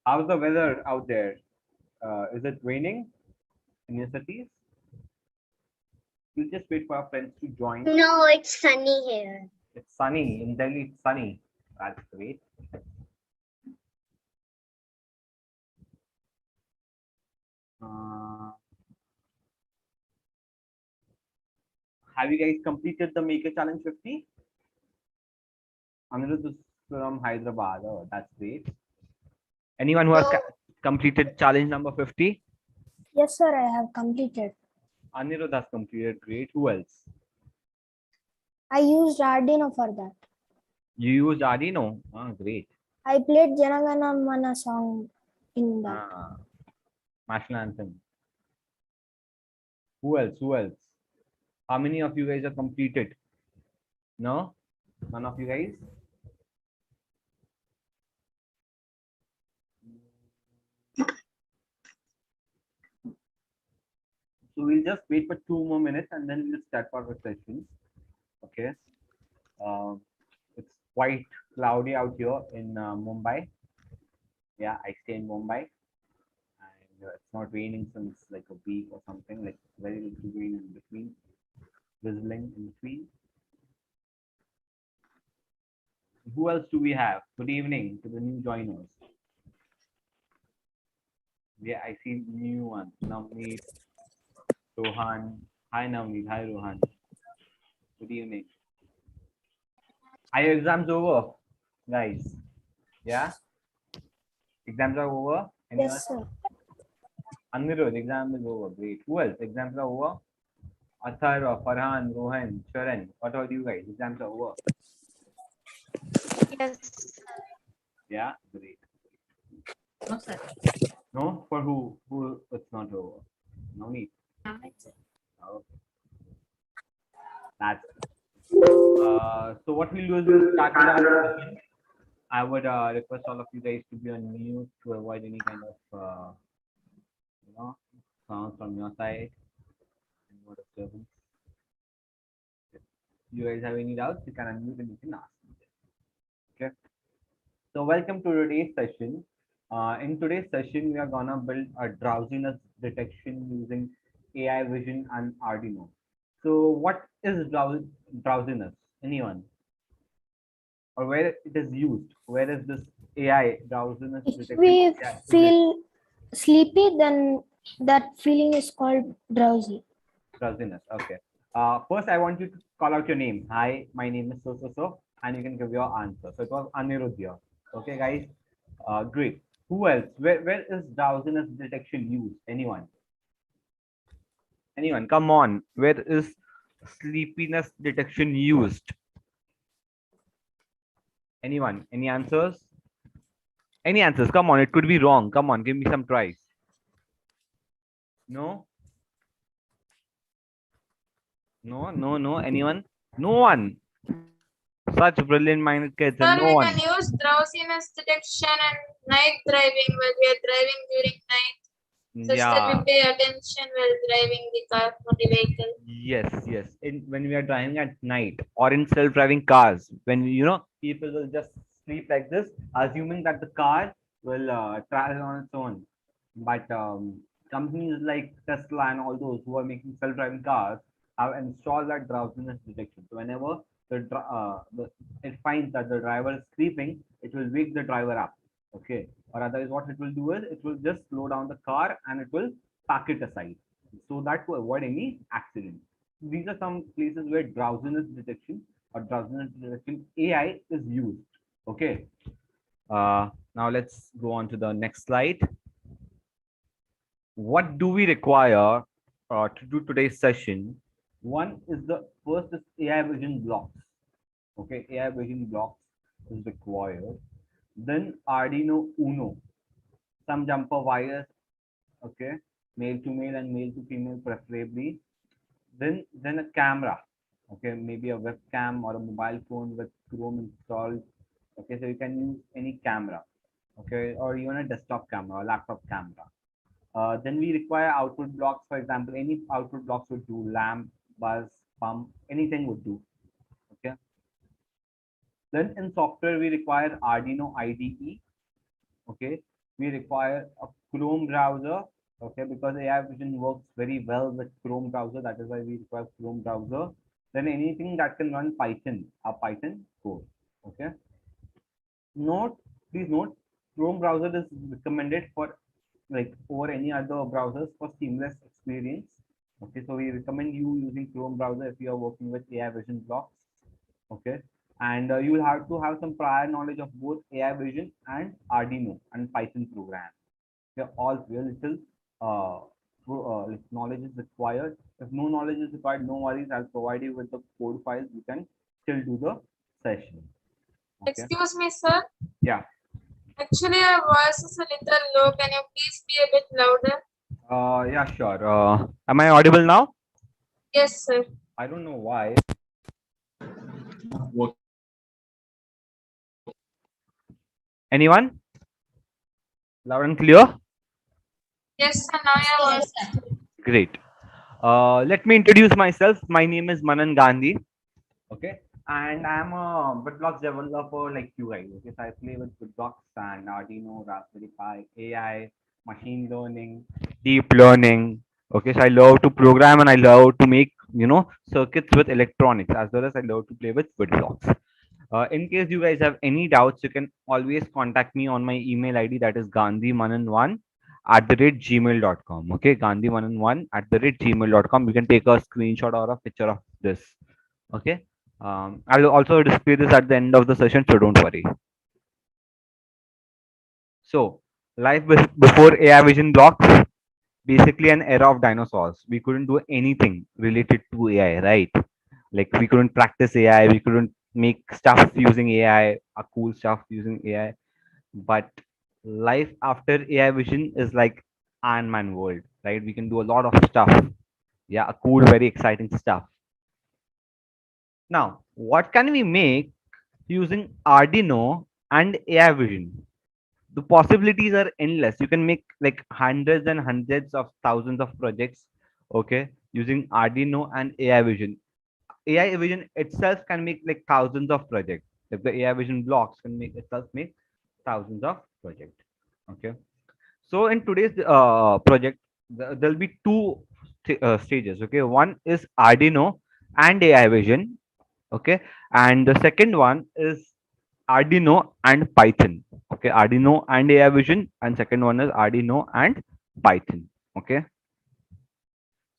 How's the weather out there? Is it raining in your cities? We'll just wait for our friends to join. No, it's sunny here. It's sunny. In Delhi, it's sunny. That's great. Uh, have you guys completed the Maker Challenge 50? Anirudh is from Hyderabad. Oh, that's great. Anyone who has No. completed challenge number 50? Yes, sir, I have completed. Anirudh has completed. Great. Who else? I used Arduino for that. You used Arduino? Ah, great. I played Janagana Mana song in that. Ah, national anthem. Who else? Who else? How many of you guys are completed? No? None of you guys? So we'll just wait for 2 more minutes and then we'll start our questions. Okay. It's quite cloudy out here in Mumbai. Yeah, I stay in Mumbai, and it's not raining since like a week or something. Like very little rain in between, drizzling in between. Who else do we have? Good evening to the new joiners. Yeah, I see new one. Navneet, Rohan. Hi Navneet. Hi Rohan. Good evening. Are your exams over, guys? Yeah, exams are over. Anyone? Yes, sir. Anirudh, exam is over. Great. Who else? Exams are over. Athar, Farhan, Rohan, Sharan. What about you guys? Exams are over. Yes. Yeah, great. No, sir. No, for who? Who? It's not over. No need. Okay. That's so. What we'll do is we'll start with our session. I would request all of you guys to be on mute to avoid any kind of you know sounds from your side and no disturbance. If you guys have any doubts, you can unmute and you can ask me. Okay. So welcome to today's session. In today's session, we are gonna build a drowsiness detection using AI vision and Arduino. So what is drowsiness? Anyone? Or where it is used? Where is this AI drowsiness If detection? we AI, feel sleepy, then that feeling is called drowsy. drowsiness. Okay. First, I want you to call out your name. Hi, my name is so, and you can give your answer. So it was Anirudh here. Okay, guys. Great. Who else? Where is drowsiness detection used? Anyone? Anyone? Come on. Where is sleepiness detection used? Anyone? Any answers? Any answers? Come on. It could be wrong. Come on. Give me some tries. No? No, no, no. Anyone? No one. Such brilliant minded kids and Sir, no we one. can use drowsiness detection and night driving while we are driving during night. Such that Yeah. we pay attention while driving the car or the vehicle. Yes, yes. When we are driving at night or in self-driving cars, when people will just sleep like this, assuming that the car will travel on its own. But companies like Tesla and all those who are making self-driving cars have installed that drowsiness detection. So whenever it finds that the driver is sleeping, it will wake the driver up. Okay. Or otherwise, what it will do is it will just slow down the car and it will park it aside so that to avoid any accident. These are some places where drowsiness detection or drowsiness detection AI is used. Okay. Now let's go on to the next slide. What do we require to do today's session? One is the first is AI vision blocks. Okay, AI vision blocks is required. Then Arduino Uno, some jumper wires. Okay, male to male and male to female preferably. Then a camera. Okay, maybe a webcam or a mobile phone with Chrome installed. Okay, so you can use any camera. Okay, or even a desktop camera or laptop camera. Then we require output blocks. For example, any output blocks would do. Lamp, buzz, pump, anything would do. Okay. Then in software we require Arduino IDE. Okay. we require a Chrome browser. Okay, because AI Vision works very well with Chrome browser. That is why we require Chrome browser. Then anything that can run Python, a Python code. Okay. Note, please note, Chrome browser is recommended for like over any other browsers for seamless experience. Okay, so we recommend you using Chrome browser if you are working with AI Vision blocks. Okay, and you will have to have some prior knowledge of both AI Vision and Arduino and Python program. They're all real little knowledge is required. If no knowledge is required, no worries. I'll provide you with the code files. You can still do the session. Okay. Excuse me, sir. Yeah. Actually, your voice is a little low. Can you please be a bit louder? Yeah, sure. Am I audible now? Yes, sir. I don't know why. Anyone? Loud and clear? Yes, sir. Now your voice is clear. Great. Let me introduce myself. My name is Manan Gandhi. Okay. And I'm a Witblox developer like you guys. Okay. So I play with Witblox and Arduino, Raspberry Pi, AI, machine learning, deep learning. Okay. So I love to program and I love to make, circuits with electronics as well as I love to play with Witblox. In case you guys have any doubts, you can always contact me on my email ID that is gandhimanan1 at the rate gmail.com. Okay, gandhimanan1 at the rate gmail.com. You can take a screenshot or a picture of this. Okay, I'll also display this at the end of the session, so don't worry. So, life before AI vision blocks, basically an era of dinosaurs. We couldn't do anything related to AI, right? Like we couldn't practice AI, we couldn't make stuff using AI, a cool stuff using AI. But life after AI vision is like Iron Man world, right? We can do a lot of stuff. Yeah, a cool, very exciting stuff. Now, what can we make using Arduino and AI vision? The possibilities are endless. You can make like hundreds and hundreds of thousands of projects, okay, using Arduino and AI vision. AI vision itself can make like thousands of projects. If the AI vision blocks can make itself make thousands of projects. Okay. So in today's project, there'll be two stages. Okay. One is Arduino and AI vision. Okay. And the second one is Arduino and Python. Okay. Arduino and AI vision. And second one is Arduino and Python. Okay.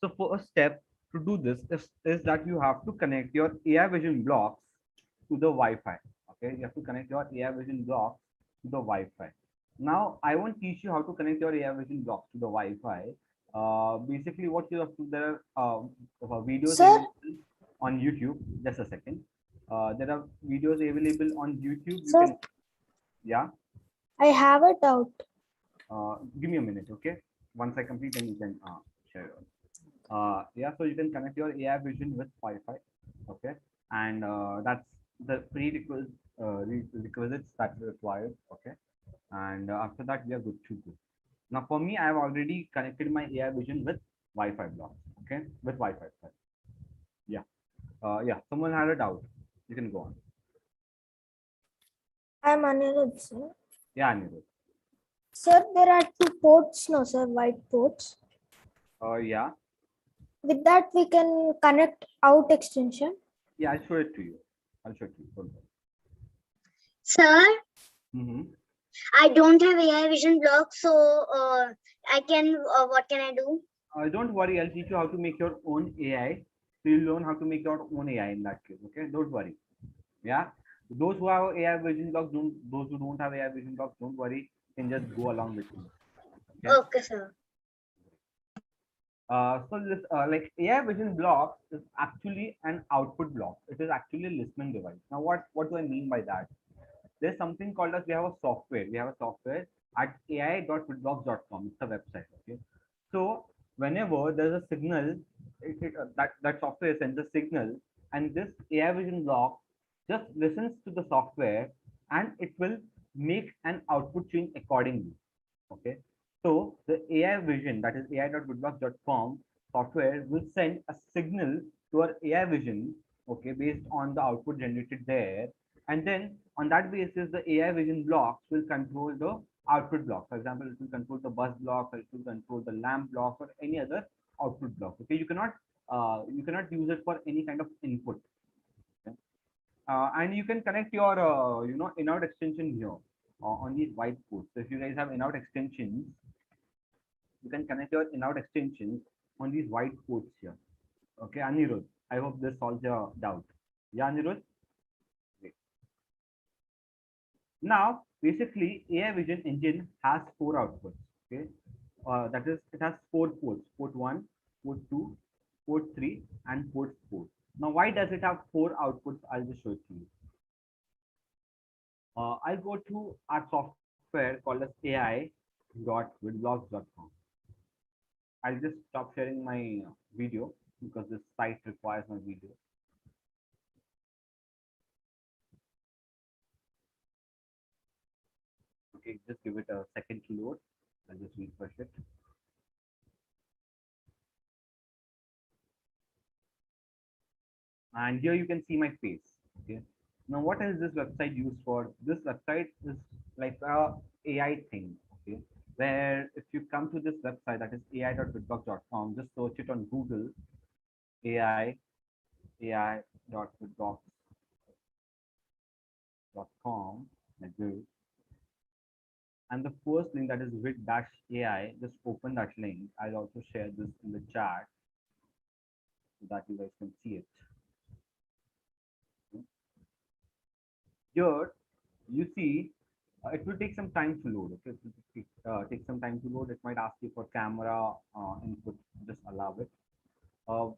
So first step to do this is that you have to connect your AI vision blocks to the Wi-Fi. Okay, you have to connect your AI vision blocks to the Wi-Fi. Now I won't teach you how to connect your AI vision blocks to the Wi-Fi. Basically, what you have to there are videos Sir? available on YouTube. Just a second. There are videos available on YouTube. You Sir? can, yeah. I have a doubt. Give me a minute, okay? Once I complete, then you can share yours. Yeah, so you can connect your AI vision with Wi-Fi, okay, and that's the prerequisites that's required, okay, and after that we are good to go. Now for me, I have already connected my AI vision with Wi-Fi blocks, okay, with Wi-Fi. Sorry. Yeah, yeah. Someone had a doubt. You can go on. I'm Anirudh, sir. Yeah, Anirudh. Sir, there are two ports, no, sir, white ports. Yeah, With that, we can connect out extension. yeah. I'll show it to you. I'll show it to you. Don't worry. Sir, Mm-hmm. I don't have AI vision block, so I can. What can I do? Don't worry, I'll teach you how to make your own AI. So you'll learn how to make your own AI in that case. Okay, don't worry. Yeah, those who have AI vision blocks, don't. Those who don't have AI vision blocks, don't worry. You can just go along with me. Okay. Okay, sir. So this like AI vision block is actually an output block. It is actually a listening device. Now, what do I mean by that? There's something called as we have a software. We have a software at ai.witblox.com. It's a website. Okay. So whenever there's a signal, that software sends a signal, and this AI vision block just listens to the software, and it will make an output change accordingly. Okay. So the AI vision, that is ai.witblox.com software, will send a signal to our AI vision, okay, based on the output generated there, and then on that basis, the AI vision blocks will control the output block. For example, it will control the bus block, or it will control the lamp block, or any other output block. Okay, you cannot use it for any kind of input. Okay? And you can connect your in-out extension here on these white ports. So if you guys have in-out extensions, you can connect your in-out extensions on these white ports here. Okay, Anirudh, I hope this solves your doubt. Yeah, Anirudh? Great. Now, basically, AI Vision Engine has four outputs. Okay, that is, it has four ports: port one, port two, port three, and port four. Now, why does it have four outputs? I'll just show it to you. I'll go to our software called as ai.witblox.com. I'll just stop sharing my video because this site requires my video. Okay, just give it a second to load. I'll just refresh it. And here you can see my face. Okay. Now, what is this website used for? This website is like a AI thing. Okay. Where if you come to this website, that is ai.witblox.com, just search it on Google, ai.witblox.com, like this. And the first link, that is wit-ai, just open that link. I'll also share this in the chat so that you guys can see it. Here you see it will take some time to load. Okay, it will take some time to load. It might ask you for camera input. Just allow it.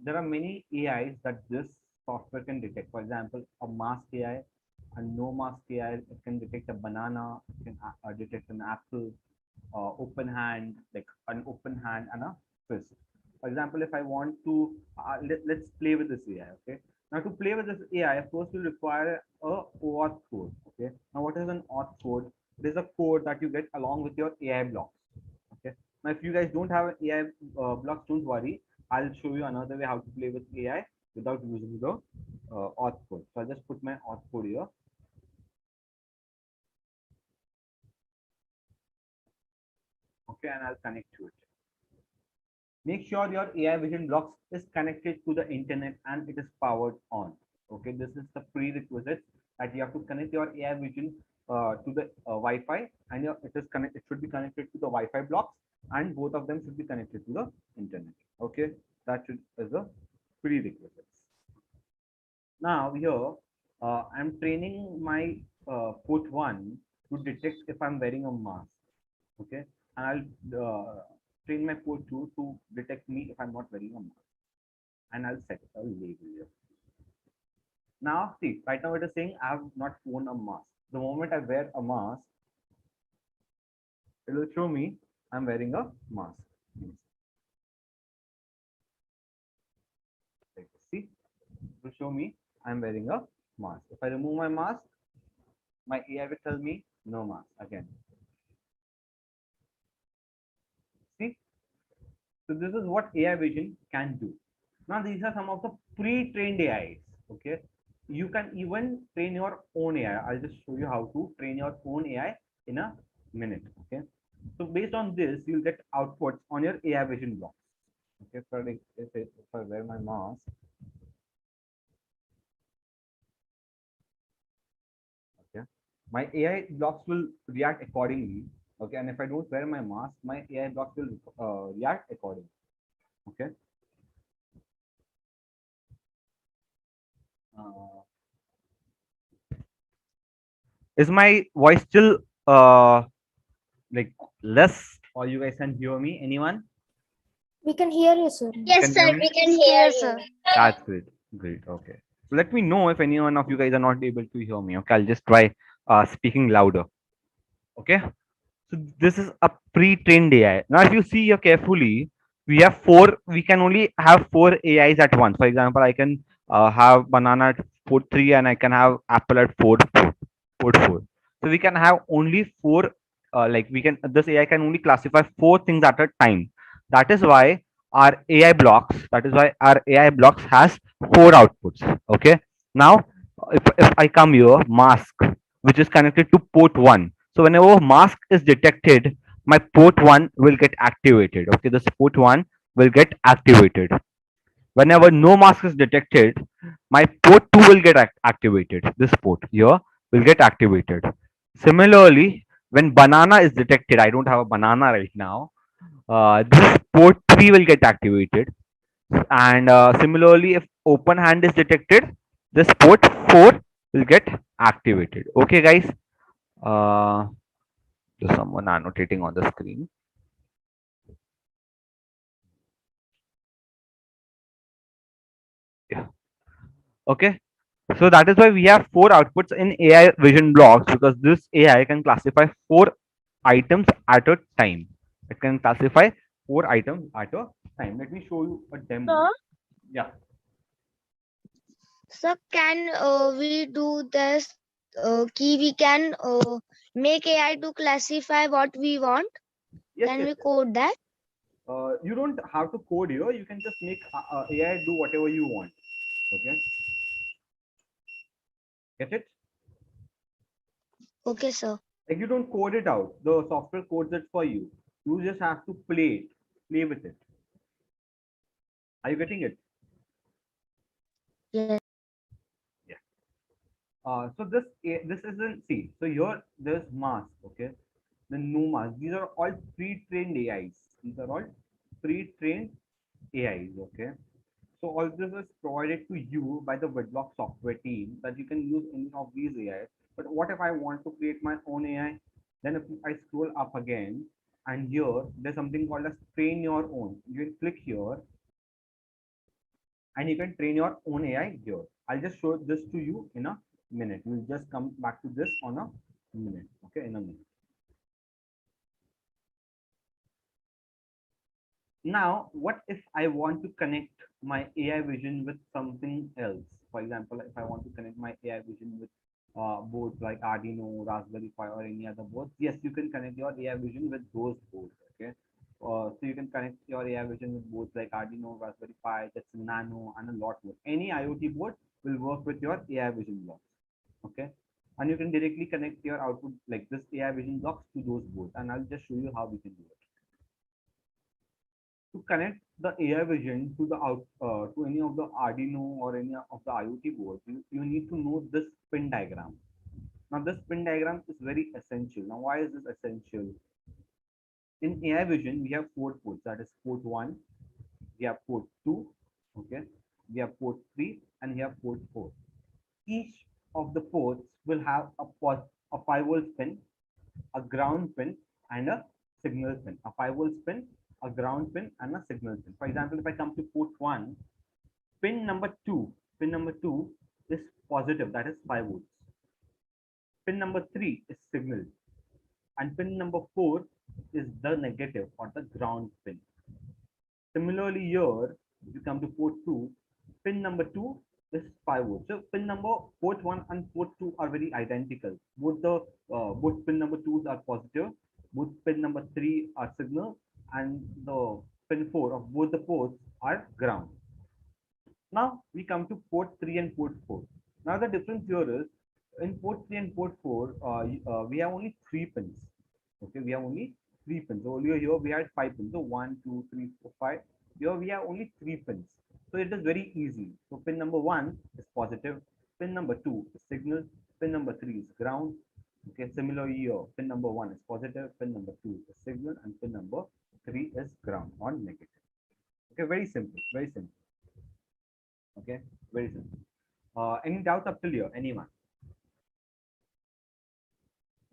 There are many AIs that this software can detect. For example, a mask AI, a no mask AI. It can detect a banana. It can detect an apple. Open hand, like an open hand and a fist. For example, if I want to, let's play with this AI. Okay. Now, to play with this AI, first you'll require a OAuth code. Okay. Now, what is an OAuth code? It is a code that you get along with your AI blocks. Okay. Now, if you guys don't have AI blocks, don't worry. I'll show you another way how to play with AI without using the OAuth code. So I'll just put my OAuth code here. Okay, and I'll connect to it. Make sure your AI Vision blocks is connected to the internet and it is powered on. Okay, this is the prerequisite that you have to connect your AI Vision to the Wi-Fi, and it should be connected to the Wi-Fi blocks, and both of them should be connected to the internet. Okay, that is a prerequisites. Now here, I'm training my port one to detect if I'm wearing a mask. Okay, and I'll train my port 2 to detect me if I'm not wearing a mask. And I'll set a label here. Now, see, right now it is saying I have not worn a mask. The moment I wear a mask, it will show me I'm wearing a mask. See, it will show me I'm wearing a mask. If I remove my mask, my AI will tell me no mask again. See, so this is what AI Vision can do. Now, these are some of the pre-trained AIs. Okay, you can even train your own AI. I'll just show you how to train your own AI in a minute. Okay, so based on this, you'll get outputs on your AI Vision blocks. Okay, if I wear my mask, okay, my AI blocks will react accordingly. Okay, and if I don't wear my mask, my AI blocks will react accordingly. Okay. Is my voice still like less, or you guys can hear me? Anyone? We can hear you, sir. Yes, Can sir. hear me? We can hear Sir. you. That's great. Great. Okay. So let me know if any one of you guys are not able to hear me. Okay, I'll just try speaking louder. Okay. So this is a pre-trained AI. Now, if you see here carefully, we have four. We can only have four AIs at once. For example, I can have banana at port 3, and I can have apple at port 4. So we can have only four. Like we can, this AI can only classify four things at a time. That is why our AI blocks. That is why our AI blocks has four outputs. Okay. Now, if I come here, mask, which is connected to port 1. So whenever mask is detected, my port 1 will get activated. Okay, this port 1 will get activated. Whenever no mask is detected, my port 2 will get activated. This port here will get activated. Similarly, when banana is detected, I don't have a banana right now. This port 3 will get activated. And similarly, if open hand is detected, this port 4 will get activated. Okay, guys. Uh, there's someone annotating on the screen. Yeah. Okay. So that is why we have four outputs in AI vision blocks, because this AI can classify four items at a time. It can classify four items at a time. Let me show you a demo. Sir, Yeah. sir, can we do this? We can make AI to classify what we want. Yes, Can yes, we yes. code that? You don't have to code here. You can just make AI do whatever you want. Okay. Get it? Okay, sir. Like you don't code it out. The software codes it for you. You just have to play it. Play with it. Are you getting it? Yes. Yeah. So this isn't, see. So here there's mask. Okay. The no mask. These are all pre-trained AIs. These are all pre-trained AIs. Okay. So all this is provided to you by the Witblox software team that you can use any of these AIs. But what if I want to create my own AI? Then if I scroll up again, and here there's something called as train your own. You can click here and you can train your own AI here. I'll just show this to you in a minute. We'll just come back to this on a minute. Okay, in a minute. Now, what if I want to connect my AI vision with something else? For example, if I want to connect my AI vision with boards like Arduino, Raspberry Pi, or any other boards, yes, you can connect your AI vision with those boards. Okay, so you can connect your AI vision with boards like Arduino, Raspberry Pi, that's Nano, and a lot more. Any IoT board will work with your AI vision blocks. Okay, and you can directly connect your output like this AI vision blocks to those boards, and I'll just show you how we can do it. To connect the AI vision to the to any of the Arduino or any of the IoT boards, you need to know this pin diagram. Now, this pin diagram is very essential. Now, why is this essential? In AI vision, we have four ports. That is port one, we have port two, okay, we have port three, and we have port four. Each of the ports will have a 5-volt pin, a ground pin, and a signal pin. A 5-volt pin, a ground pin, and a signal pin. For example, if I come to port 1, pin number 2 is positive, that is 5 volts. Pin number 3 is signal, and pin number 4 is the negative or the ground pin. Similarly, here you come to port 2, pin number 2 is 5 volts. So pin number port 1 and port 2 are very identical. Both pin number 2s are positive, both pin number 3 are signal, and the pin 4 of both the ports are ground. Now we come to port 3 and port 4. Now the difference here is in port 3 and port 4, we have only three pins. Okay, we have only three pins. Earlier here we had five pins. So 1, 2, 3, 4, 5. Here we have only three pins. So it is very easy. So pin number 1 is positive. Pin number 2 is signal. Pin number 3 is ground. Okay, similar here. Pin number 1 is positive. Pin number 2 is signal. And pin number 3 is ground or negative. Okay, very simple. Very simple. Okay, very simple. Any doubts up till here? Anyone?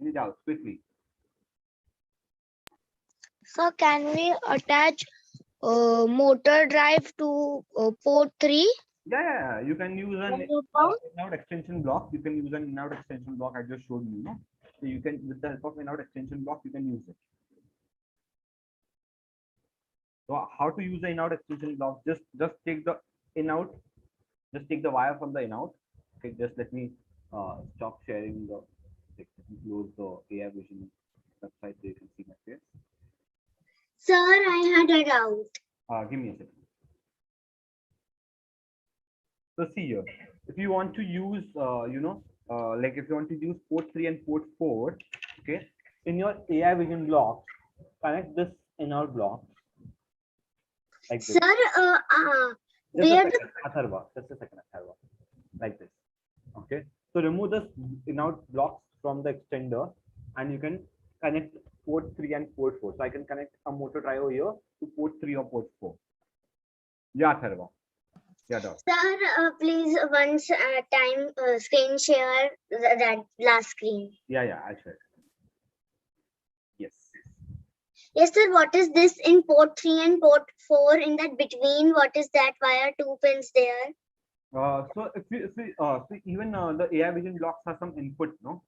Any doubts? Quickly. So can we attach motor drive to port 3? Yeah. You can use an in-out extension block. You can use an in-out extension block. I just showed you, no? So you can, with the help of in-out extension block, you can use it. So how to use the in-out extension block? Just take the in-out. Just take the wire from the in-out. Okay. Just let me stop sharing the. Let me close the AI Vision website so you can see my face. Sir, I had a doubt. Give me a second. So see here, if you want to use, like if you want to use port 3 and port 4, okay, in your AI vision blocks, connect this inner block like this. Sir, Just a where the second, Atharva. Just a second, Atharva. Like this. Okay. So remove this in-out blocks from the extender, and you can connect port 3 and port 4. So I can connect a motor drive over here to port 3 or port 4. Yeah, Atharva. Yeah, dog. sir, please once time screen share that last screen. Yeah, I'll share it. Yes. Yes, sir. What is this in port 3 and port 4? In that between, what is that? Why are 2 pins there? So if you see even the AI vision blocks have some input, no?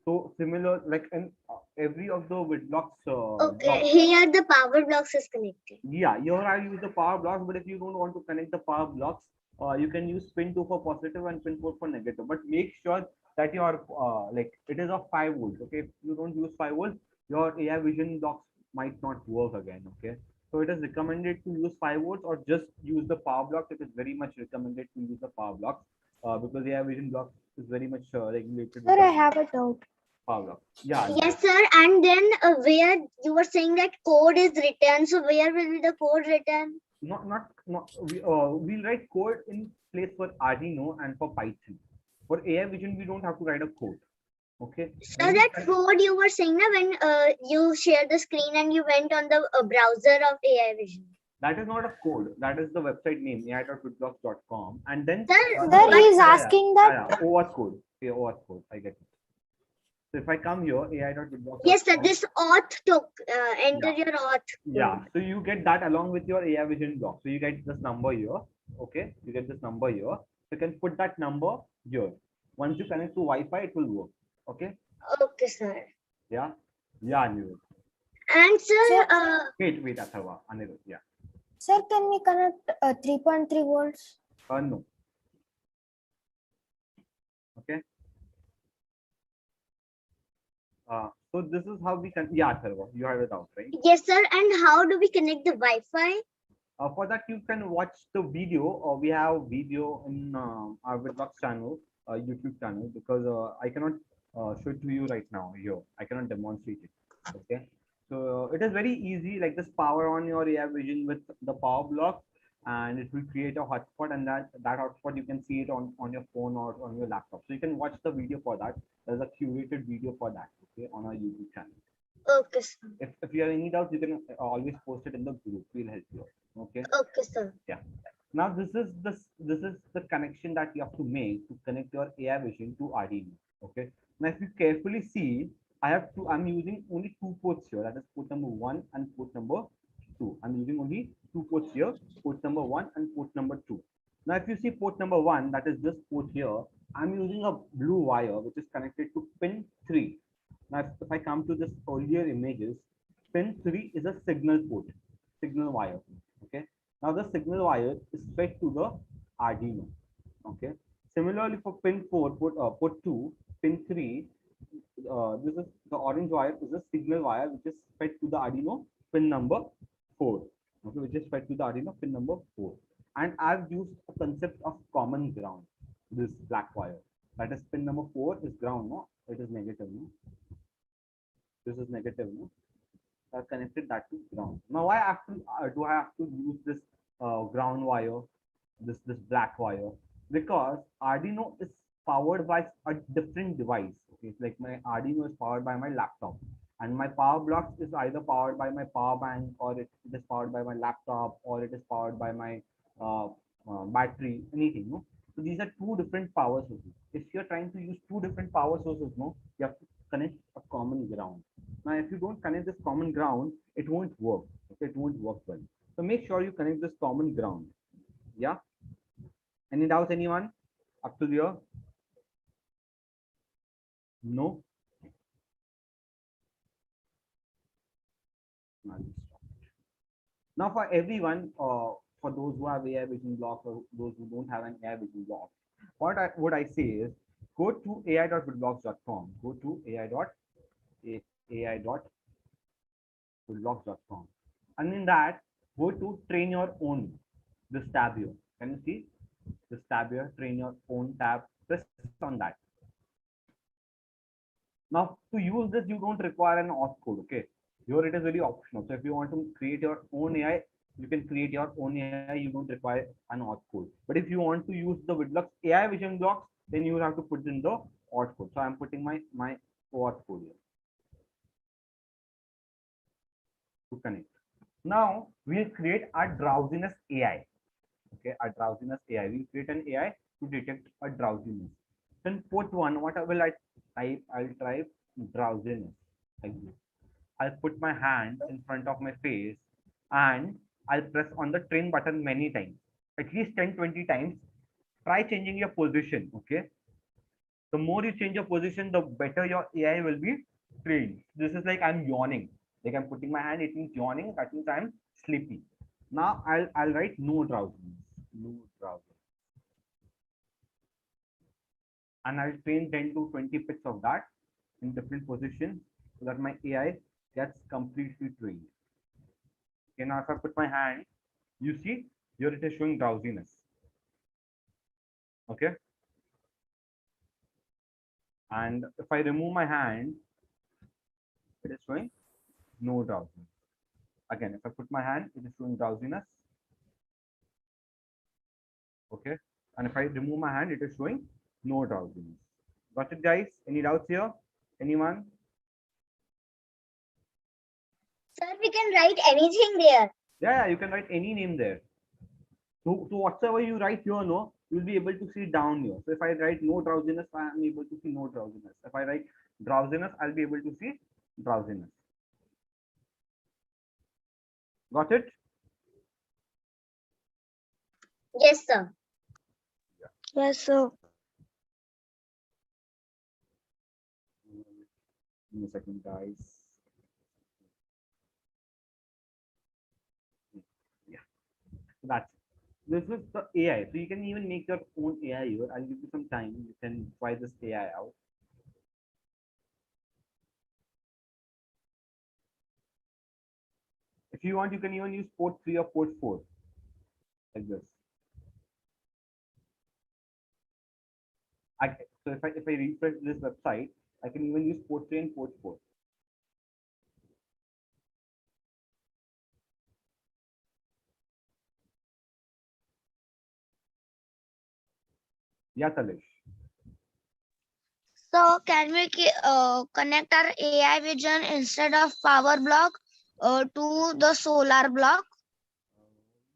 So similar like in every of the Witblox Okay, blocks. here the power blocks is connected. Yeah, here I use the power blocks, but if you don't want to connect the power blocks, you can use pin 2 for positive and pin 4 for negative. But make sure that your like it is of 5 volts. Okay, if you don't use 5 volts, your AI vision blocks might not work again. Okay, so it is recommended to use 5 volts or just use the power blocks. It is very much recommended to use the power blocks because AI vision blocks is very much regulated with Sir, I the have a doubt. power block. Yeah. Yes, sir. And then where you were saying that code is written, so where will be the code written? Not we'll write code in place for Arduino and for Python. For AI vision, we don't have to write a code. Okay. So When we that connect- code you were saying na, when you shared the screen and you went on the browser of AI Vision. that is not a code. That is the website name ai.witblox.com. And then Sir, Sir, he is asking that. OAuth code. Yeah, OAuth code. I get it. So if I come here, ai.witblox.com. yes, sir. This auth took enter Yeah. your auth. Yeah, so you get that along with your AI vision block. So you get this number here. Okay, you get this number here. You can put that number here. Once you connect to Wi-Fi, it will work. Okay. Okay, sir. Yeah. Yeah, Anirudh. And sir, Sir- Wait, Atharva. Anirudh. Yeah. Sir, can we connect 3.3 volts? No. Okay. So this is how we can. Yeah, Atharva. You have it out, right? yes, sir. And how do we connect the Wi-Fi? For that, you can watch the video, or we have video in our Witblox channel, YouTube channel, because I cannot show it to you right now here. I cannot demonstrate it. Okay. So it is very easy, like this power on your AI vision with the power block, and it will create a hotspot, and that hotspot you can see it on your phone or on your laptop. So you can watch the video for that. There's a curated video for that, okay, on our YouTube channel. Okay, sir. If you have any doubts, you can always post it in the group. We'll help you out. Okay. Okay, sir. Yeah. Now this is the connection that you have to make to connect your AI vision to Arduino. Okay. Now if you carefully see, I'm using only 2 ports here. That is port number 1 and port number 2. I'm using only 2 ports here, port number 1 and port number 2. Now if you see port number 1, that is this port here, I'm using a blue wire which is connected to pin 3. Now if I come to this earlier images, pin 3 is a signal port, signal wire. Okay. Now the signal wire is fed to the Arduino. Okay. Similarly for pin 4, port 2, pin 3, this is the orange wire is a signal wire which is fed to the Arduino pin number 4. Okay, which is fed to the Arduino pin number 4. And I've used a concept of common ground, this black wire. That is pin number 4 is ground, no? It is negative, no? This is negative, no? Connected that to ground. Now, why do I have to use this ground wire, this black wire? Because Arduino is powered by a different device. Okay, it's like my Arduino is powered by my laptop, and my power block is either powered by my power bank, or it is powered by my laptop, or it is powered by my uh, battery, anything. No, so these are 2 different power sources. If you're trying to use 2 different power sources, no, you have to connect a common ground. Now, if you don't connect this common ground, it won't work. Okay, it won't work well. So make sure you connect this common ground. Yeah. Any doubts, anyone? Up to here? No. Now, for everyone, for those who have AI vision block or those who don't have an AI vision block, what I say is go to ai.witblox.com. Go to ai.witblox.com, and in that, go to train your own. This tab here. Can you see this tab here? Train your own tab. Press on that. Now, to use this, you don't require an auth code. Okay, here it is very optional. So if you want to create your own AI, you can create your own AI. You don't require an auth code. But if you want to use the Witblox AI vision blocks, then you have to put in the auth code. So I'm putting my auth code here to connect. Now we'll create our drowsiness AI. Okay, our drowsiness AI. We'll create an AI to detect a drowsiness. Then put one. What will I type? I'll type drowsiness. Like this. I'll put my hand in front of my face and I'll press on the train button many times, at least 10-20 times. Try changing your position. Okay. The more you change your position, the better your AI will be trained. This is like I'm yawning. Like I'm putting my hand, it means yawning. That means I'm sleepy. Now I'll write no drowsiness. No drowsiness. And I'll train 10 to 20 bits of that in different positions so that my AI gets completely trained. Okay, now if I put my hand, you see here it is showing drowsiness. Okay. And if I remove my hand, it is showing no drowsiness. Again, if I put my hand, it is showing drowsiness. Okay. And if I remove my hand, it is showing no drowsiness. Got it, guys? Any doubts here? Anyone? Sir, we can write anything there. Yeah, you can write any name there. So whatever you write here, no, you'll be able to see down here. So if I write no drowsiness, I am able to see no drowsiness. If I write drowsiness, I'll be able to see drowsiness. Got it? Yes, sir. Yes, sir. Give me a second, guys. Yeah, so that's it. This is the AI. So you can even make your own AI here. I'll give you some time. You can try this AI out. If you want, you can even use port 3 or port 4 like this. So if I refresh this website, I can even use port 3 and port 4. Yeah, Talish. So can we connect our AI vision instead of power block to the solar block?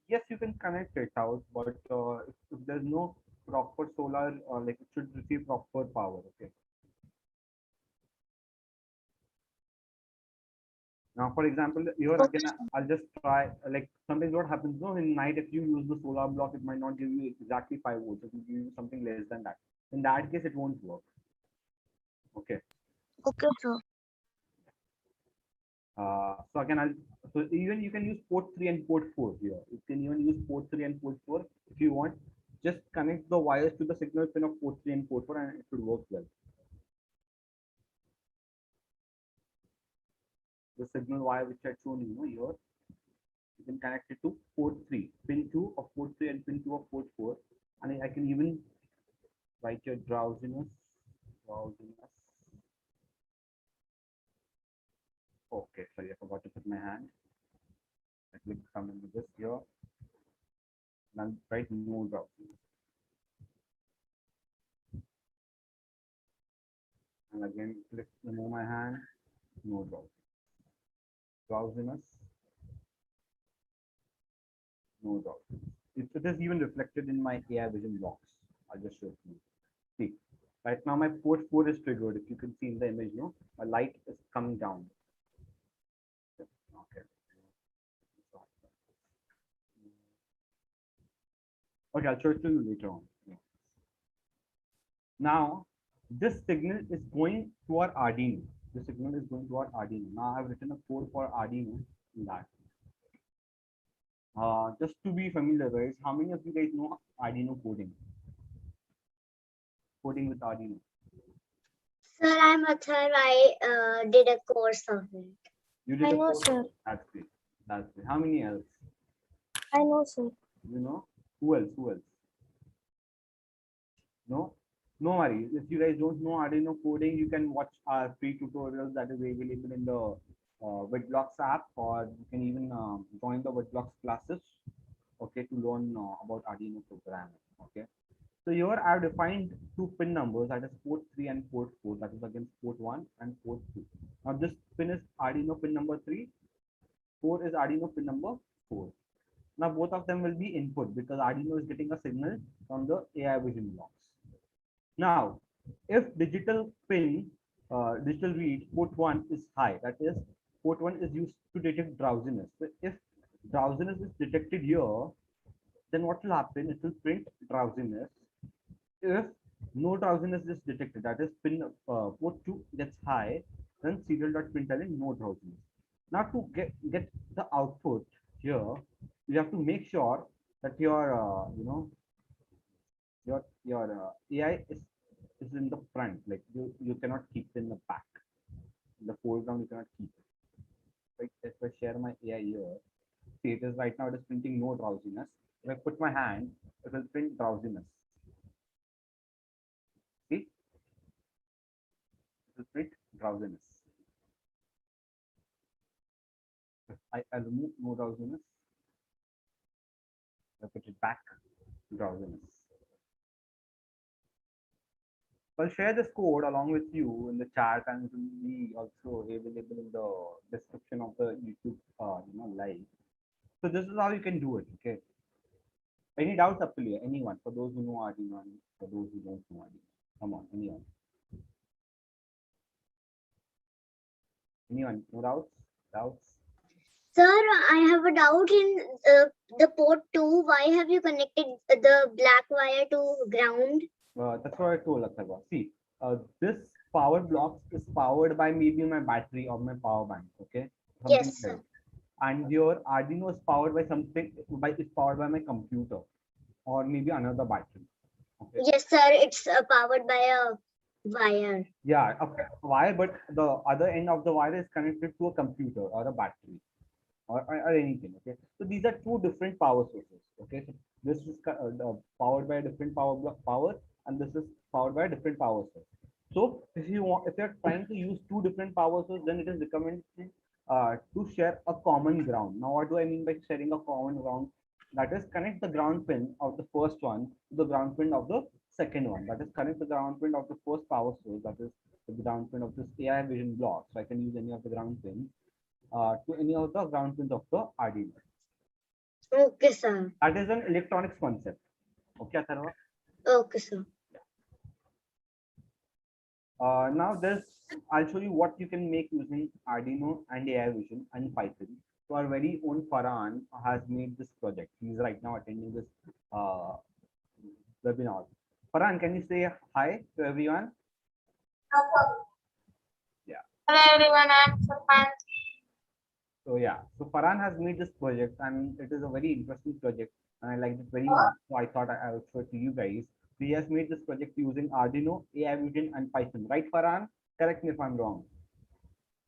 Yes, you can connect it out, but if there's no proper solar, like it should receive proper power. Okay. Now, for example, here Okay. again, I'll just try, like sometimes what happens, no, in night, if you use the solar block, it might not give you exactly 5 volts. It will give you something less than that. In that case, it won't work. Okay. Okay, sir. So again, so even you can use port 3 and port 4 here. You can even use port 3 and port 4 if you want. Just connect the wires to the signal pin of port 3 and port 4 and it should work well. The signal wire which I shown you, here, you can connect it to port 3, pin 2 of port 3 and pin 2 of port 4. And I can even write your drowsiness. Okay, sorry, I forgot to put my hand. I click come into this here. And I'll write no drowsiness. And again, click remove my hand, no drowsiness. No drowsiness. It is even reflected in my AI vision blocks. I'll just show it to you. See, right now my port 4 is triggered. If you can see in the image, no, a light is coming down. Okay. Okay, I'll show it to you later on. Yeah. Now, this signal is going to our Arduino. The signal is going to our Arduino. Now, I've written a code for Arduino in that. Just to be familiarized, how many of you guys know Arduino coding? Coding with Arduino. Sir, I'm a third. I did a course of it. You did I a know, code? sir. That's great. That's great. How many else? I know, sir. You know? Who else? Who else? No? No worries. If you guys don't know Arduino coding, you can watch our free tutorials that is available in the Witblox app, or you can even join the Witblox classes, okay, to learn about Arduino programming. Okay. So here I've defined two pin numbers, that is port 3 and port 4, that is against port 1 and port 2. Now this pin is Arduino pin number 3, 4 is Arduino pin number 4. Now both of them will be input because Arduino is getting a signal from the AI vision blocks. Now, if digital read port 1 is high, that is port 1 is used to detect drowsiness. So if drowsiness is detected here, then what will happen? It will print drowsiness. If no drowsiness is detected, that is port 2 gets high, then serial.println no drowsiness. Now to get the output here, you have to make sure that your AI is in the front. Like you cannot keep it in the back. In the foreground, you cannot keep it. Right? If I share my AI here, see it is right now it is printing no drowsiness. If I put my hand, it will print drowsiness. See, it will print drowsiness. If I remove no drowsiness, I put it back, drowsiness. So I'll share this code along with you in the chat, and it will be also available in the description of the YouTube live. So this is how you can do it. Okay. Any doubts up to you? Anyone? For those who know Arduino and for those who don't know Arduino. Come on, anyone? Anyone? No doubts? Doubts? Sir, I have a doubt in the port 2. Why have you connected the black wire to ground? That's what I told Atharva. See, this power block is powered by maybe my battery or my power bank. Okay. Something Yes, like sir. that. And your Arduino is powered by something. It's powered by my computer or maybe another battery. Okay. Yes, sir. It's powered by a wire. Yeah, a wire, but the other end of the wire is connected to a computer or a battery or anything. Okay, so these are two different power sources. Okay, so this is powered by a different power, and this is powered by a different power source. So if you're trying to use two different power sources, then it is recommended to share a common ground. Now, what do I mean by sharing a common ground? That is, connect the ground pin of the first one to the ground pin of the second one. That is, connect the ground pin of the first power source, that is the ground pin of this AI vision block. So I can use any of the ground pins to any of the ground pins of the Arduino. Okay, sir. That is an electronics concept. Okay, Atharva? Okay, sir. Now I'll show you what you can make using Arduino and AI Vision and Python. So our very own Farhan has made this project. He's right now attending this uh, webinar. Farhan, can you say hi to everyone? No problem. Yeah. Hello everyone, I'm Farhan. So yeah, so Farhan has made this project, and it is a very interesting project, and I liked it very much. So I thought I would show it to you guys. So he has made this project using Arduino, AI Vision, and Python. Right, Farhan? Correct me if I'm wrong.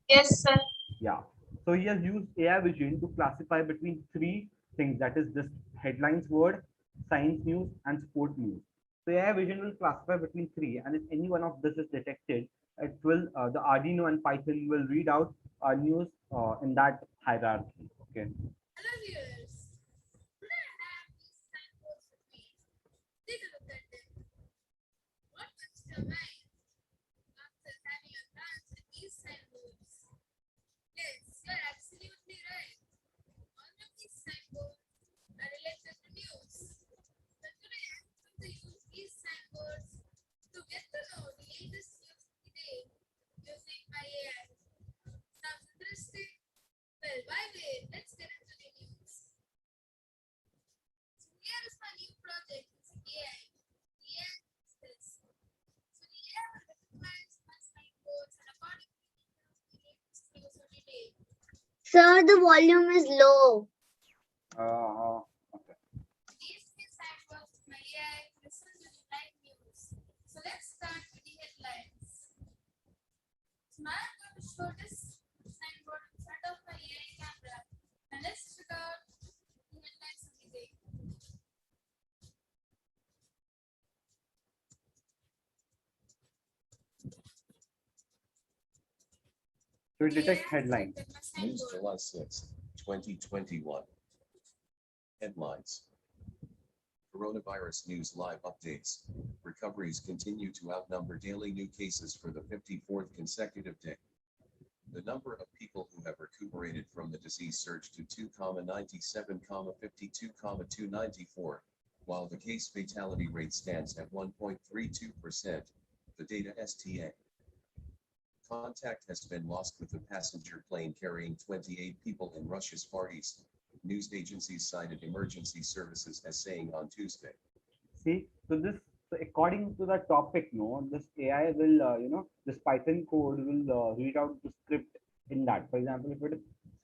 Yes, sir. Yeah. So he has used AI Vision to classify between three things. That is this headlines word, science news, and sport news. So AI Vision will classify between three, and if any one of this is detected, it will the Arduino and Python will read out news in that hierarchy. Okay. Hello viewers. Today I have these samples with me. Take a look at them. What comes to your mind after having a glance at these signboards? Yes, you're absolutely right. All of these signboards are related to news. So today I'm going to use these signboards to get to know the latest news of the day using my AI. Sounds interesting? Well, why wait? Let's get into the news. So here is my new project using AI. The AI is this. So the AI will recognize my signboards and accordingly the latest news of the day. Sir, the volume is low. Okay. These three signboards of my AI listen to the live news. So let's start with the headlines. So now I'm going to show this signboard in front of my AI camera and let's check out the headlines of the day. So it detects headlines. News July 6, 2021. Headlines. Coronavirus news live updates. Recoveries continue to outnumber daily new cases for the 54th consecutive day. The number of people who have recuperated from the disease surged to 2,97, 52,294, while the case fatality rate stands at 1.32%, the data STA. Contact has been lost with the passenger plane carrying 28 people in Russia's Far East. News agencies cited emergency services as saying on Tuesday. See, so according to the topic, no, this AI will, this Python code will read out the script in that. For example, if it is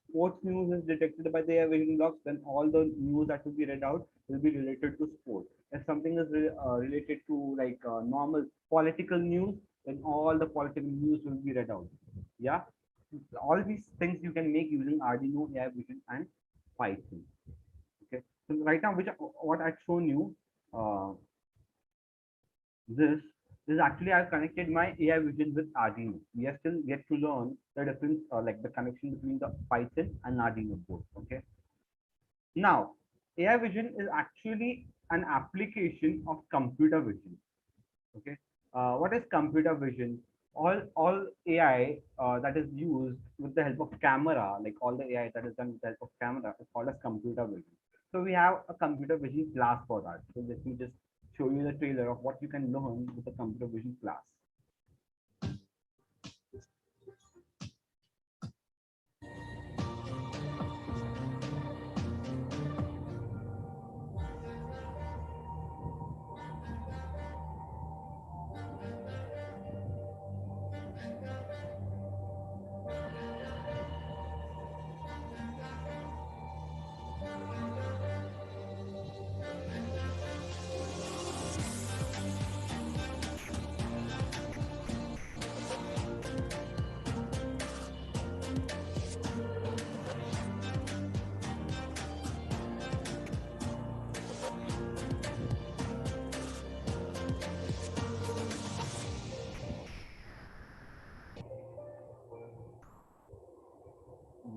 sports news is detected by the AI vision blocks, then all the news that will be read out will be related to sport. If something is related to like normal political news, then all the political news will be read out. Yeah, all these things you can make using Arduino, AI vision, and Python. Okay, so right now, what I've shown you. This is actually I've connected my AI vision with Arduino. We are still yet to learn the difference, like the connection between the Python and Arduino board. Okay. Now, AI vision is actually an application of computer vision. Okay. What is computer vision? All AI that is used with the help of camera, like all the AI that is done with the help of camera, is called as computer vision. So we have a computer vision class for that. So let me just show you the trailer of what you can learn with the computer vision class.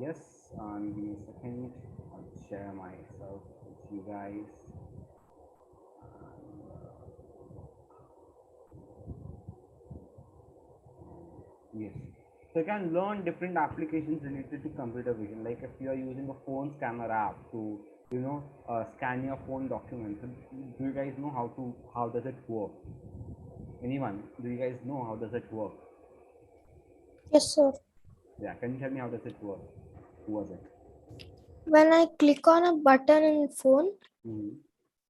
Yes, give me a second. I'll share myself with you guys. Yes. So you can learn different applications related to computer vision. Like if you are using a phone scanner app to, scan your phone documents. Do you guys know how does it work? Anyone? Do you guys know how does it work? Yes, sir. Yeah. Can you tell me how does it work? Who was it? When I click on a button in phone, Mm-hmm.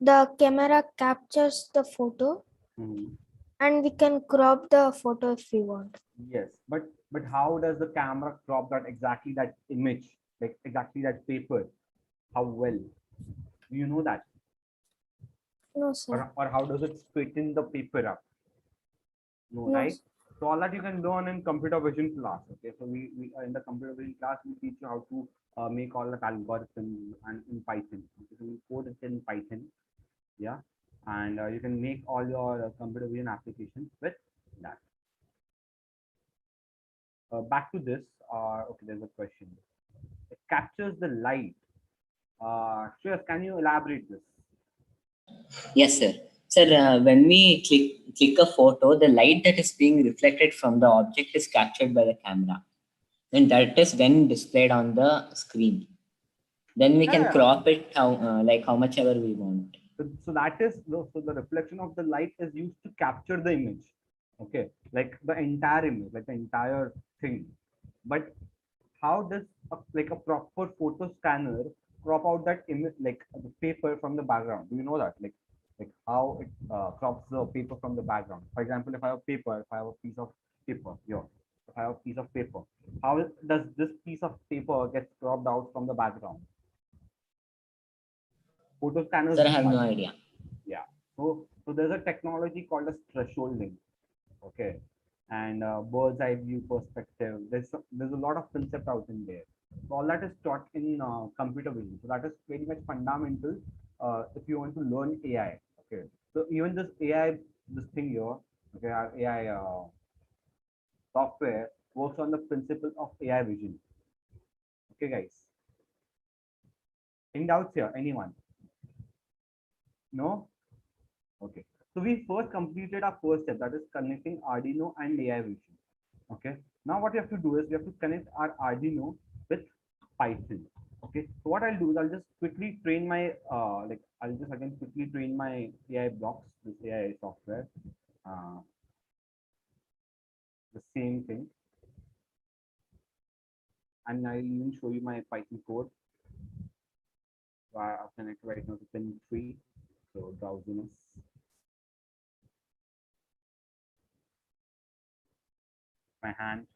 the camera captures the photo Mm-hmm. and we can crop the photo if we want. Yes, but how does the camera crop that image, like exactly that paper? How well? Do you know that? No, sir. Or how does it spit in the paper up? No, No, right? So all that you can learn in computer vision class. Okay, so we in the computer vision class we teach you how to make all the algorithms and in Python. Okay, so we code it in Python, yeah, and you can make all your computer vision applications with that. Back to this. Okay, there's a question. It captures the light. Shreyas, can you elaborate this? Yes, sir. Sir, when we click a photo, the light that is being reflected from the object is captured by the camera. Then that is then displayed on the screen. Then we can Yeah. crop it how much ever we want. So that is so the reflection of the light is used to capture the image. Okay, like the entire image, like the entire thing. But how does like a proper photo scanner crop out that image, like the paper from the background? Do you know that? Like how it crops the paper from the background. For example, if I have paper, if I have a piece of paper here, if I have a piece of paper, how does this piece of paper get cropped out from the background? Photo scanners Sir, I do have that. no idea. Yeah. So there's a technology called as thresholding. Okay, and bird's eye view perspective. There's a lot of concept out in there. So all that is taught in computer vision. So that is very much fundamental if you want to learn AI. Okay. So even this AI, this thing here, okay, our AI software works on the principle of AI vision. Okay, guys. Any doubts here? Anyone? No? Okay. So we first completed our first step, that is connecting Arduino and AI vision. Okay. Now what we have to do is we have to connect our Arduino with Python. Okay. So what I'll do is I'll just quickly train my I'll just again quickly train my AI blocks, this AI software. The same thing. And I'll even show you my Python code. I'll connect right now to pin 3. So drowsiness. My hand.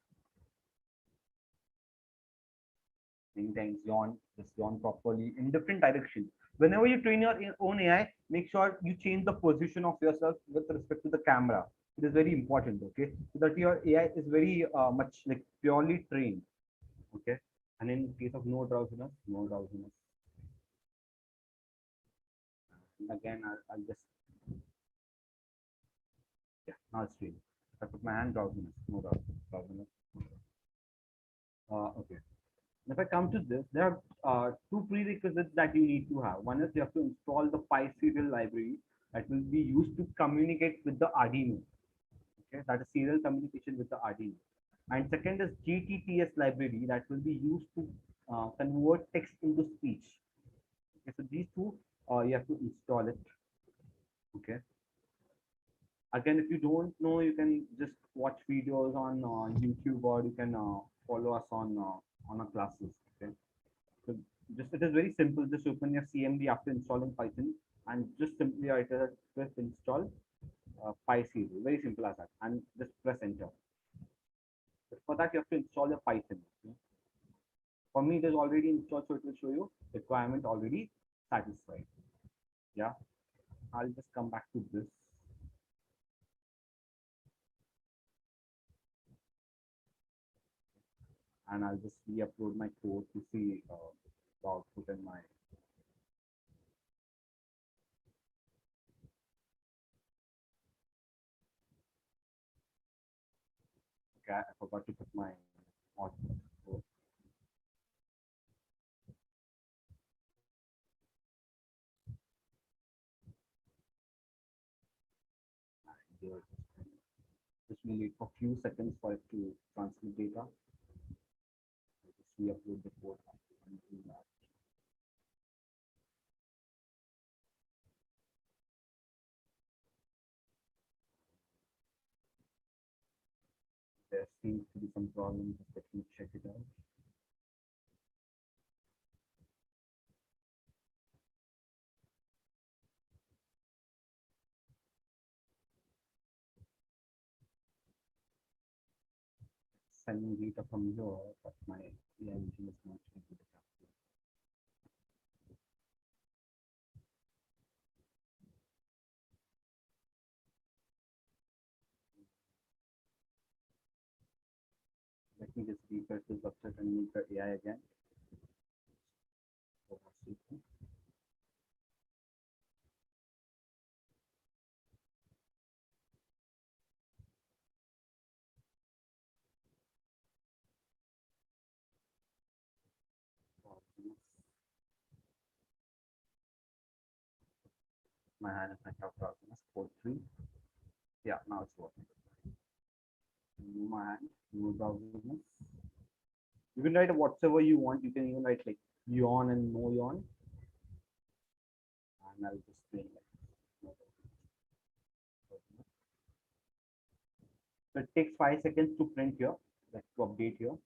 Many times yawn, just yawn properly in different directions. Whenever you train your own AI, make sure you change the position of yourself with respect to the camera. It is very important, okay? So that your AI is very much like purely trained, okay? And in case of no drowsiness, no drowsiness. And again, I'll just, yeah, now it's trained. I put my hand, drowsiness, no drowsiness. Okay. If I come to this, there are two prerequisites that you need to have. One is you have to install the PySerial library that will be used to communicate with the Arduino. Okay, that is serial communication with the Arduino. And second is GTTS library that will be used to convert text into speech. Okay, so these two you have to install it. Okay. Again, if you don't know, you can just watch videos on YouTube, or you can follow us on our classes. Okay. So just it is very simple. Just open your CMD after installing Python and just simply press install PySerial. Very simple as that, and just press enter. But for that, you have to install your Python. Okay? For me, it is already installed, so it will show you requirement already satisfied. Yeah, I'll just come back to this. And I'll just re-upload my code to see the output in my. Okay, I forgot to put my output. So, just will wait for a few seconds for it to transmit data. I'll just re-upload the code and do that. There seems to be some problems. Let me check it out. Sending data from here, but my AI engine is not able to capture. Let me just refresh this website and make the AI again. My hand is my calculator. Code 3. Yeah, now it's working. Move my hand, move browsers. You can write whatever you want. You can even write like yawn and no yawn. And I'll just play like. So it takes 5 seconds to print here, like to update here.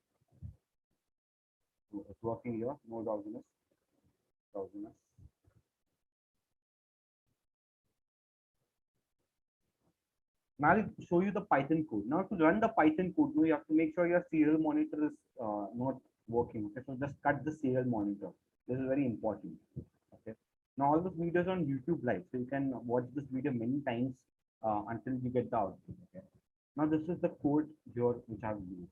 So it's working here, no drowsiness. Drowsiness. Now I'll show you the Python code. Now to run the Python code, you have to make sure your serial monitor is not working. Okay, so just cut the serial monitor. This is very important. Okay. Now all this video is on YouTube live, so you can watch this video many times until you get the output. Okay. Now this is the code here which I've used.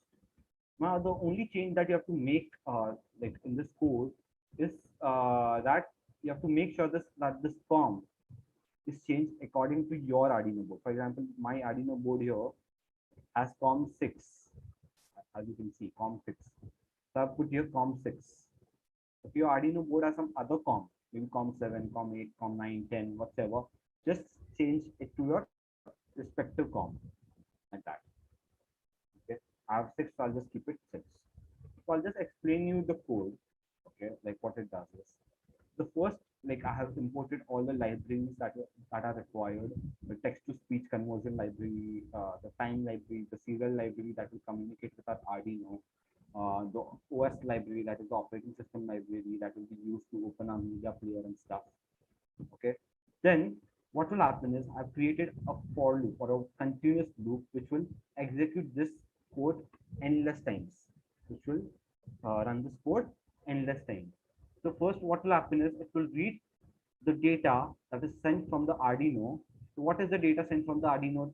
Now the only change that you have to make like in this code is that you have to make sure that this form is changed according to your Arduino board. For example, my Arduino board here has COM 6. as you can see, COM6. So I've put here COM6. If your Arduino board has some other COM, maybe COM7, COM8, COM9, 10, whatever, just change it to your respective COM like that. Okay, I have 6, so I'll just keep it 6. So I'll just explain you the code. Okay, like what it does is the first, like I have imported all the libraries that are required: the text-to-speech conversion library, the time library, the serial library that will communicate with our Arduino, the OS library, that is the operating system library that will be used to open our media player and stuff. Okay, then what will happen is I've created a for loop or a continuous loop which will execute this code endless times, which will run this code endless times. So first what will happen is it will read the data that is sent from the Arduino. So what is the data sent from the Arduino?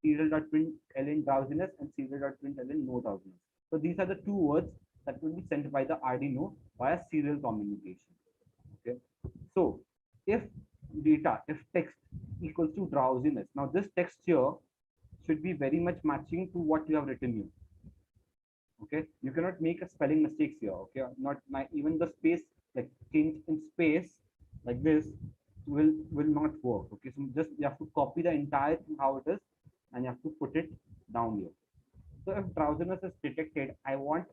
Serial.println drowsiness and serial.println no drowsiness. So these are the two words that will be sent by the Arduino via serial communication. Okay. So if if text equals to drowsiness, now this text here should be very much matching to what you have written here. Okay, you cannot make a spelling mistakes here. Okay, not my even the space, like change in space like this will not work. Okay, so just you have to copy the entire thing how it is and you have to put it down here. So if drowsiness is detected, I want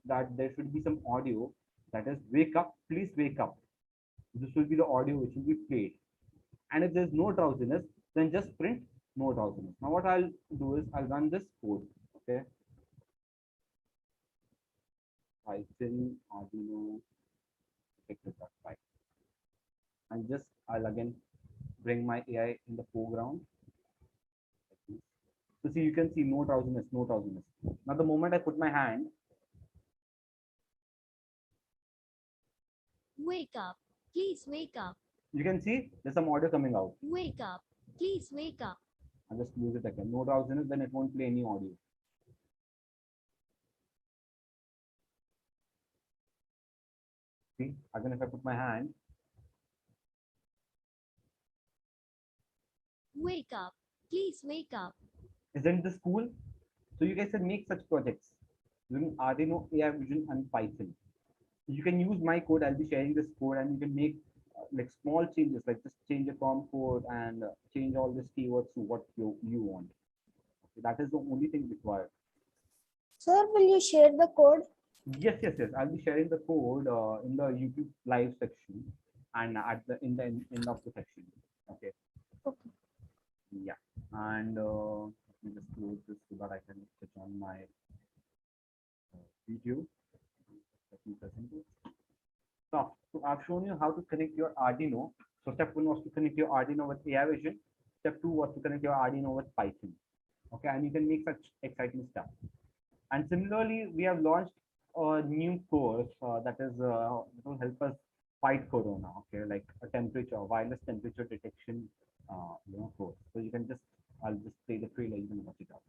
that there should be some audio that is wake up, please wake up. This will be the audio which will be played. And if there's no drowsiness, then just print no drowsiness. Now what I'll do is I'll run this code. Okay, Python Arduino TechShiksha. And just I'll again bring my AI in the foreground. So see, you can see no drowsiness, no drowsiness. Now the moment I put my hand, Wake up. Please wake up. you can see there's some audio coming out. Wake up. Please wake up. I'll just use it again. No drowsiness, then it won't play any audio. See, again if I put my hand, Wake up. Please wake up. isn't this cool? So you guys can make such projects using Arduino, AI Vision, and Python. You can use my code. I'll be sharing this code, and you can make like small changes, like just change a COM code and change all these keywords to what you want. Okay, that is the only thing required. Sir, will you share the code? Yes, yes, yes. I'll be sharing the code in the YouTube live section and at the in the end of the section. Okay. Okay. Yeah. And let me just close this so that I can switch on my video. Let me present it. So I've shown you how to connect your Arduino. So step 1 was to connect your Arduino with AI Vision. Step 2 was to connect your Arduino with Python. Okay, and you can make such exciting stuff. And similarly, we have launched a new course that will help us fight corona. Okay, like a temperature, wireless temperature detection, course. So you can I'll just play the trailer. You can watch it out.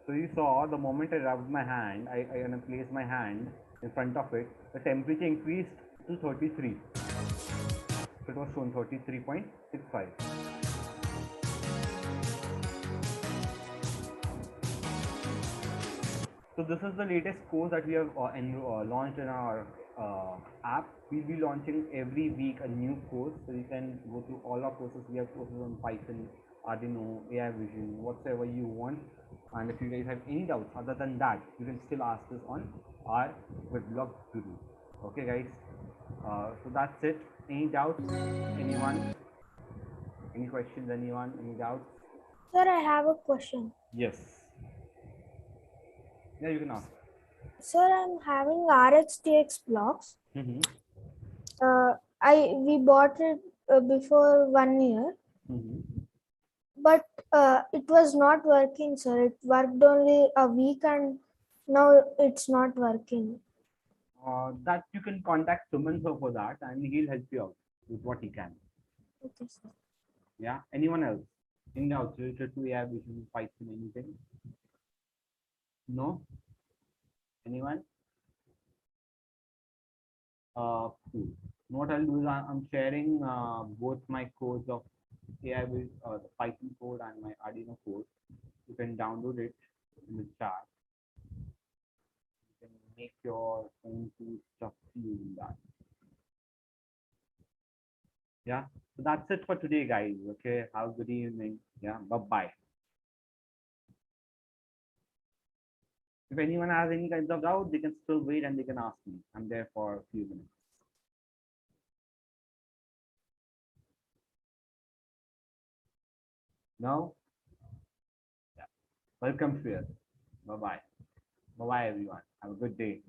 So you saw the moment I rubbed my hand, I placed my hand in front of it, the temperature increased to 33. So it was shown 33.65. So this is the latest course that we have launched in our app. We'll be launching every week a new course, so you can go through all our courses. We have courses on Python, Arduino, AI Vision, whatever you want. And if you guys have any doubts other than that, you can still ask us on our Witblox Guru. Okay, guys. So that's it. Any doubts? Anyone? Any questions? Anyone? Any doubts? Sir, I have a question. Yes. Yeah, you can ask. Sir, I'm having RxTX blocks. Mm-hmm. We bought it before 1 year. Mm-hmm. but it was not working, sir. It worked only a week and now it's not working. That you can contact Suman sir for that, and he'll help you out with what he can. Okay, sir. Yeah. Anyone else? Anything else related to AI vision, Python, anything? No? Anyone? Cool. What I'll do is I'm sharing both my codes of AI with the Python code and my Arduino code. You can download it in the chat. You can make your own cool stuff using that. Yeah. So that's it for today, guys. Okay. Have a good evening. Yeah. Bye bye. If anyone has any kinds of doubt, they can still wait and they can ask me. I'm there for a few minutes. No? Yeah. Welcome, Shreyas. Bye bye. Bye bye, everyone. Have a good day.